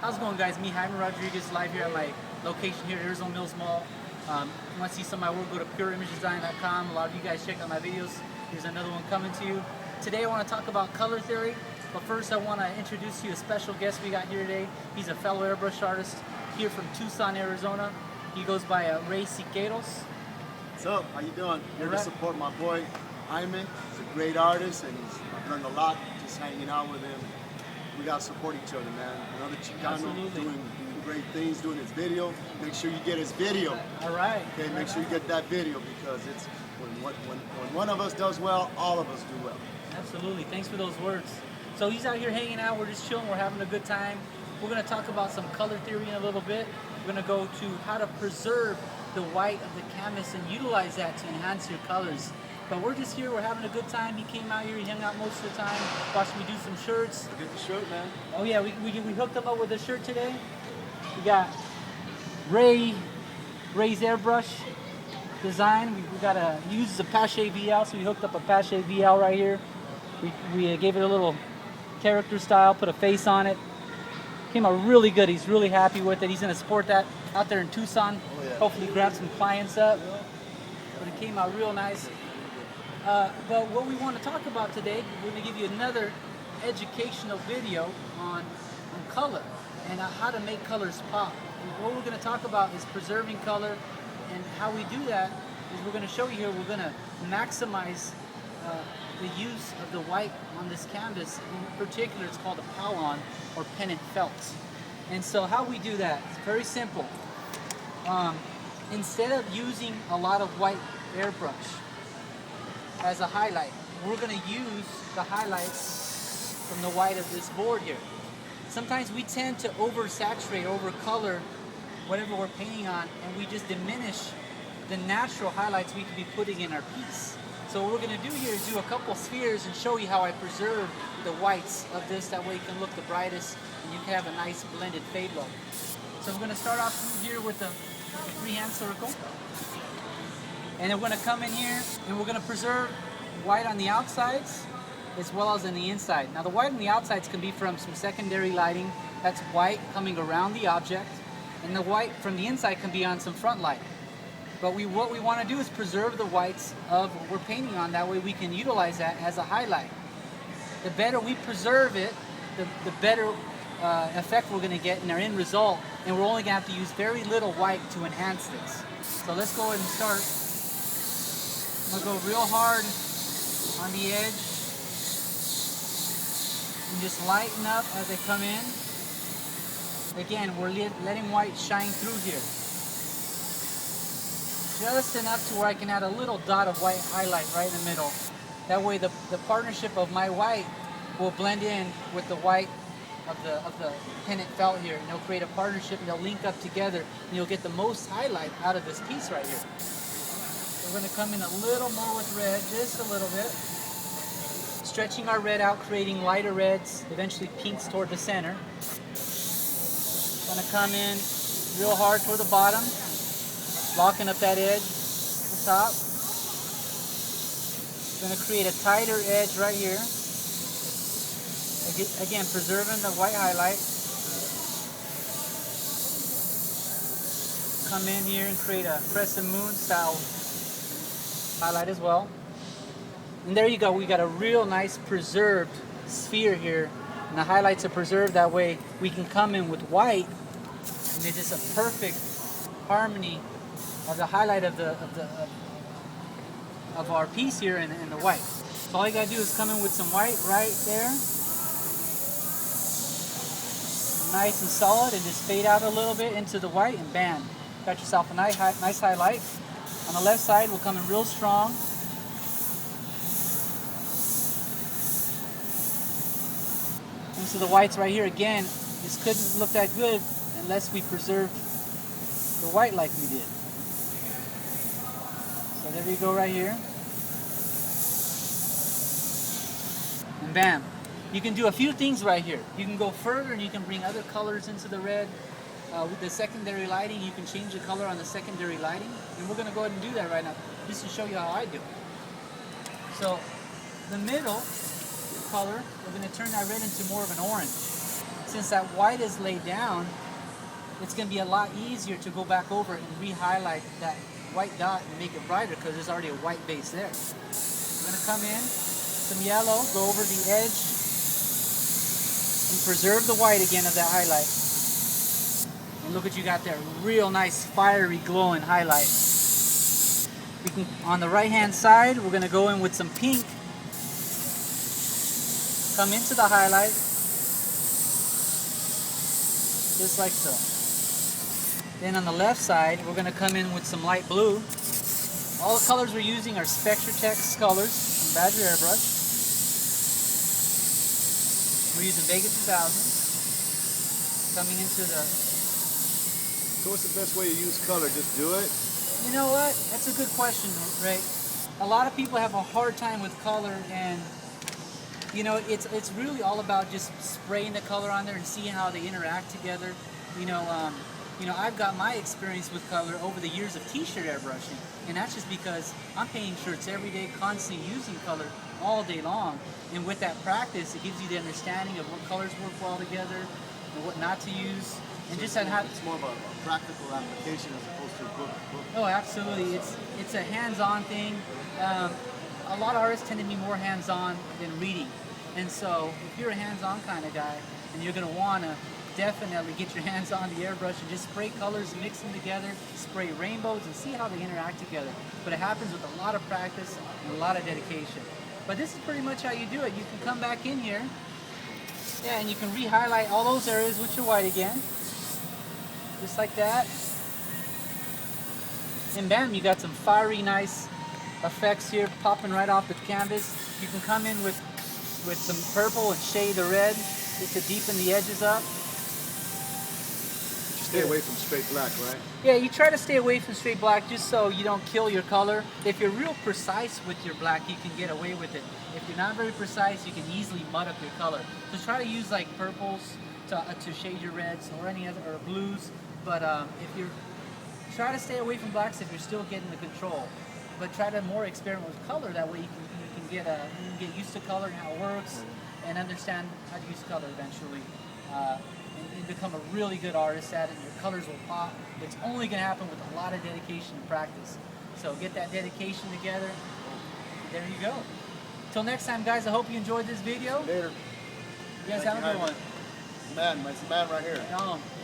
How's it going, guys? Me, Jaime Rodriguez, live here at my location here at Arizona Mills Mall. If you want to see some of my work, go to pureimagedesign.com. A lot of you guys check out my videos. Here's another one coming to you. Today I want to talk about color theory, but first I want to introduce to you a special guest we got here today. He's a fellow airbrush artist here from Tucson, Arizona. He goes by Ray Siqueiros. What's up? How you doing? Here to support my boy Jaime. He's a great artist, and I've learned a lot just hanging out with him. We gotta support each other, man. Another Chicano doing great things, doing his video. Make sure you get his video. All right. Okay, make sure you get that video, because it's when one of us does well, all of us do well. Absolutely. Thanks for those words. So he's out here hanging out. We're just chilling. We're having a good time. We're going to talk about some color theory in a little bit. We're going to go to how to preserve the white of the canvas and utilize that to enhance your colors. But we're just here. We're having a good time. He came out here. He hung out most of the time. Watched me do some shirts. Get the shirt, man. Oh yeah, we hooked him up with a shirt today. We got Ray's Airbrush design. We got he uses a Pache VL, so we hooked up a Pache VL right here. We gave it a little character style, put a face on it. Came out really good. He's really happy with it. He's going to sport that out there in Tucson. Oh, yeah. Hopefully grab some clients up. But it came out real nice. But what we want to talk about today, we're going to give you another educational video on color and how to make colors pop. And what we're going to talk about is preserving color, and how we do that is we're going to show you here. We're going to maximize the use of the white on this canvas. In particular, it's called a Pallon or pennant felt. And so how we do that, it's very simple. Instead of using a lot of white airbrush as a highlight, we're going to use the highlights from the white of this board here. Sometimes we tend to oversaturate, overcolor whatever we're painting on, and we just diminish the natural highlights we could be putting in our piece. So what we're going to do here is do a couple spheres and show you how I preserve the whites of this. That way you can look the brightest and you can have a nice blended fade look. So I'm going to start off here with the freehand circle. And then we're going to come in here and we're going to preserve white on the outsides as well as on the inside. Now the white on the outsides can be from some secondary lighting. That's white coming around the object. And the white from the inside can be on some front light. But what we want to do is preserve the whites of what we're painting on. That way we can utilize that as a highlight. The better we preserve it, the better effect we're going to get in our end result. And we're only going to have to use very little white to enhance this. So let's go ahead and start. I'm going to go real hard on the edge. And just lighten up as they come in. Again, we're letting white shine through here. Just enough to where I can add a little dot of white highlight right in the middle. That way the partnership of my white will blend in with the white of the pennant felt here. And they'll create a partnership and they'll link up together, and you'll get the most highlight out of this piece right here. We're going to come in a little more with red, just a little bit. Stretching our red out, creating lighter reds, eventually pinks toward the center. Going to come in real hard toward the bottom, locking up that edge at the top. Going to create a tighter edge right here. Again, preserving the white highlight. Come in here and create a crescent moon style highlight as well. And there you go, we got a real nice preserved sphere here. And the highlights are preserved, that way we can come in with white, and it's just a perfect harmony of the highlight of our piece here and the white. So all you gotta do is come in with some white right there. Nice and solid, and just fade out a little bit into the white, and bam, got yourself a nice highlight. On the left side, we'll come in real strong. And so the whites right here, again, this couldn't look that good unless we preserved the white like we did. So there you go right here. And bam. You can do a few things right here. You can go further and you can bring other colors into the red. With the secondary lighting, you can change the color on the secondary lighting. And we're going to go ahead and do that right now, just to show you how I do it. So the middle color, we're going to turn that red into more of an orange. since that white is laid down, it's going to be a lot easier to go back over and re-highlight that white dot and make it brighter because there's already a white base there. We're going to come in, some yellow, go over the edge, and preserve the white again of that highlight. And look what you got there, real nice fiery glowing highlight. We can, on the right hand side, we're going to go in with some pink. Come into the highlight, just like so. Then on the left side, we're going to come in with some light blue. All the colors we're using are Spectra colors from Badger Airbrush. We're using Vega 2000. Coming into the... So what's the best way to use color? Just do it? You know what? That's a good question, Ray. A lot of people have a hard time with color, and you know, it's really all about just spraying the color on there and seeing how they interact together. You know, I've got my experience with color over the years of t-shirt airbrushing, and that's just because I'm painting shirts every day, constantly using color all day long. And with that practice, it gives you the understanding of what colors work well together and what not to use. And so just it's more of a practical application as opposed to a book. Oh, absolutely. It's a hands-on thing. A lot of artists tend to be more hands-on than reading. And so if you're a hands-on kind of guy, and you're going to want to definitely get your hands on the airbrush and just spray colors, mix them together, spray rainbows, and see how they interact together. But it happens with a lot of practice and a lot of dedication. But this is pretty much how you do it. You can come back in here, yeah, and you can re-highlight all those areas with your white again. Just like that. And bam, you got some fiery, nice effects here popping right off the canvas. You can come in with some purple and shade the red just to deepen the edges up. Stay away from straight black, right? Yeah, you try to stay away from straight black just so you don't kill your color. If you're real precise with your black, you can get away with it. If you're not very precise, you can easily mud up your color. So try to use like purples to shade your reds or any other, or blues. But if you're, try to stay away from blacks if you're still getting the control. But try to more experiment with color. That way you can get used to color and how it works, and understand how to use color eventually. And become a really good artist at it. Your colors will pop. It's only going to happen with a lot of dedication and practice. So get that dedication together. There you go. Till next time, guys. I hope you enjoyed this video. Later. You guys have a good one. Man, it's a man right here.